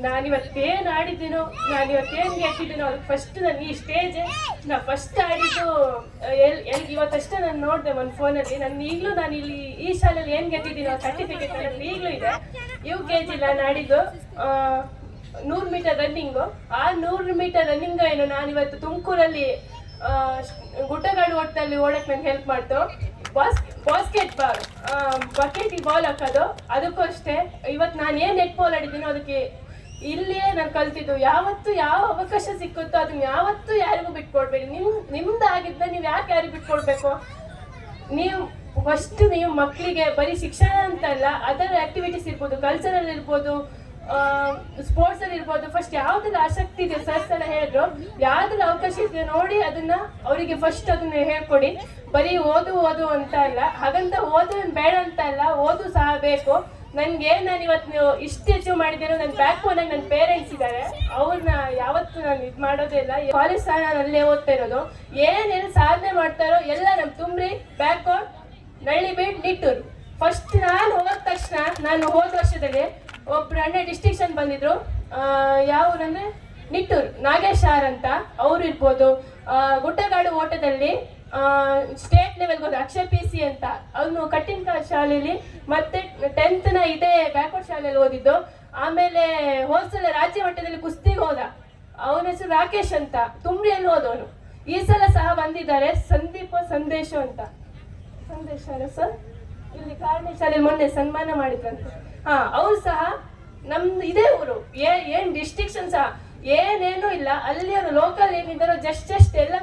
ನಾನಿವತ್ತೇನು ಆಡಿದ್ದೀನೋ, ನಾನಿವತ್ತೇನು ಗೆದ್ದಿದ್ದೀನೋ ಅದು ಫಸ್ಟ್ ನಾನು ಈ ಸ್ಟೇಜ್ ನಾ ಫಸ್ಟ್ ಆಡಿದ್ದು ಇವತ್ತಷ್ಟೇ ನಾನು ನೋಡಿದೆ ಒಂದು ಫೋನಲ್ಲಿ. ನಾನು ಇಲ್ಲಿ ಈ ಶಾಲೆಯಲ್ಲಿ ಏನು ಗೆದ್ದಿದ್ದೀನೋ ಸರ್ಟಿಫಿಕೇಟ್ ಅನ್ನೋದು ಈಗಲೂ ಇದೆ. UKG ನಾನು ಆಡಿದ್ದು 100 ಮೀಟರ್ ರನ್ನಿಂಗು. ಆ 100 ಮೀಟರ್ ರನ್ನಿಂಗ್ ಏನು ನಾನಿವತ್ತು ತುಮಕೂರಲ್ಲಿ ಗುಡ್ಡಗಾಡು ಓಟದಲ್ಲಿ ಓಡಕ್ಕೆ ನಂಗೆ ಹೆಲ್ಪ್ ಮಾಡ್ತು. ಬಾಸ್ಕೆಟ್ ಬಾಲ್, ಬಕೆಟಿಗೆ ಬಾಲ್ ಹಾಕೋದು, ಅದಕ್ಕೂ ಅಷ್ಟೇ. ಇವತ್ತು ನಾನು ಏನು ನೆಟ್ ಬಾಲ್ ಆಡಿದ್ದೀನೋ ಅದಕ್ಕೆ ಇಲ್ಲಿಯೇ ನಾನು ಕಲ್ತಿದ್ದು. ಯಾವತ್ತು ಯಾವ ಅವಕಾಶ ಸಿಕ್ಕುತ್ತೋ ಅದನ್ನ ಯಾವತ್ತೂ ಯಾರಿಗೂ ಬಿಟ್ಕೊಡ್ಬೇಡಿ. ನಿಮ್ದು ಆಗಿದ್ದ ನೀವು ಯಾಕೆ ಯಾರಿಗೆ ಬಿಟ್ಕೊಡ್ಬೇಕು? ನೀವು ಫಸ್ಟ್ ನೀವು ಮಕ್ಕಳಿಗೆ ಬರೀ ಶಿಕ್ಷಣ ಅಂತಲ್ಲ, ಅದರ್ ಆಕ್ಟಿವಿಟೀಸ್ ಇರ್ಬೋದು, ಕಲ್ಚರಲ್ ಇರ್ಬೋದು, ಸ್ಪೋರ್ಟ್ಸಲ್ಲಿ ಇರ್ಬೋದು, ಫಸ್ಟ್ ಯಾವ್ದ್ರಲ್ಲಿ ಆಸಕ್ತಿ ಇದೆ ಸರ್ಸ್ ಎಲ್ಲ ಹೇಳಿದ್ರು, ಯಾವ್ದ್ರಲ್ಲಿ ಅವಕಾಶ ಇದೆ ನೋಡಿ ಅದನ್ನ ಅವರಿಗೆ ಫಸ್ಟ್ ಅದನ್ನ ಹೇಳ್ಕೊಡಿ. ಬರೀ ಓದು ಅಂತ ಅಲ್ಲ, ಹಾಗಂತ ಓದು ಬೇಡ ಅಂತ ಅಲ್ಲ, ಓದು ಸಹ ಬೇಕು. ನಾನು ಇವತ್ತು ಇಷ್ಟು ಅಚೀವ್ ಮಾಡಿದ್ದೇನೋ ನನ್ನ ಬ್ಯಾಕ್ ಬೋನಾಗಿ ನನ್ನ ಪೇರೆಂಟ್ಸ್ ಇದ್ದಾರೆ. ಅವ್ರನ್ನ ಯಾವತ್ತು ನಾನು ಇದು ಮಾಡೋದೇ ಇಲ್ಲ. ಕಾಲೇಜ್ ಸಹ ನಾನು ಅಲ್ಲೇ ಓದ್ತಾ ಇರೋದು. ಏನೇನು ಸಾಧನೆ ಮಾಡ್ತಾರೋ ಎಲ್ಲ ನಮ್ಮ Tumri, backbone, Nallibed, Nittur. First ನಾನು ಹೋದ ತಕ್ಷಣ ನಾನು ಹೋದ ವರ್ಷದಲ್ಲಿ ಒಬ್ರು ಅಣ್ಣ ಡಿಸ್ಟಿಂಕ್ಷನ್ ಬಂದಿದ್ರು. ಯಾವ್ರಂದ್ರೆ ನಿಟ್ಟೂರು ನಾಗೇಶ್ ಆರ್ ಅಂತ ಅವ್ರು ಇರ್ಬೋದು. ಗುಡ್ಡಗಾಡು ಓಟದಲ್ಲಿ ಸ್ಟೇಟ್ ಲೆವೆಲ್ಗೆ ಹೋದ ಅಕ್ಷಯ್ PC ಅಂತ, ಅವನು ಕಟ್ಟಿಂಗ ಶಾಲೆಯಲ್ಲಿ ಮತ್ತೆ 10th ಇದೇ ಬ್ಯಾಕ್ವರ್ಡ್ ಶಾಲೆಯಲ್ಲಿ ಓದಿದ್ದು. ಆಮೇಲೆ ಹೋದ್ಸಲ ರಾಜ್ಯ ಮಟ್ಟದಲ್ಲಿ ಕುಸ್ತಿಗೆ ಹೋದ, ಅವನ ಹೆಸರು ರಾಕೇಶ್ ಅಂತ, ತುಮ್ರಿಯಲ್ಲಿ ಹೋದವನು. ಈ ಸಲ ಸಹ ಬಂದಿದ್ದಾರೆ ಸಂದೇಶ ಅಂತ. ಸಂದೇಶ ಸರ್ ಇಲ್ಲಿ ಕಾರಣ ಶಾಲೆಯಲ್ಲಿ ಮೊನ್ನೆ ಸನ್ಮಾನ ಮಾಡಿದ್ರಂತೆ. ಅವ್ರು ಸಹ ನಮ್ದು ಇದೇ ಊರು. ಏನ್ ಡಿಸ್ಟಿಂಕ್ಷನ್ ಸಹ ಏನೇನು ಇಲ್ಲ, ಅಲ್ಲಿ ಅವರು ಲೋಕಲ್ ಏನಿದ್ದಾರೋ ಜಸ್ಟ್ ಎಲ್ಲ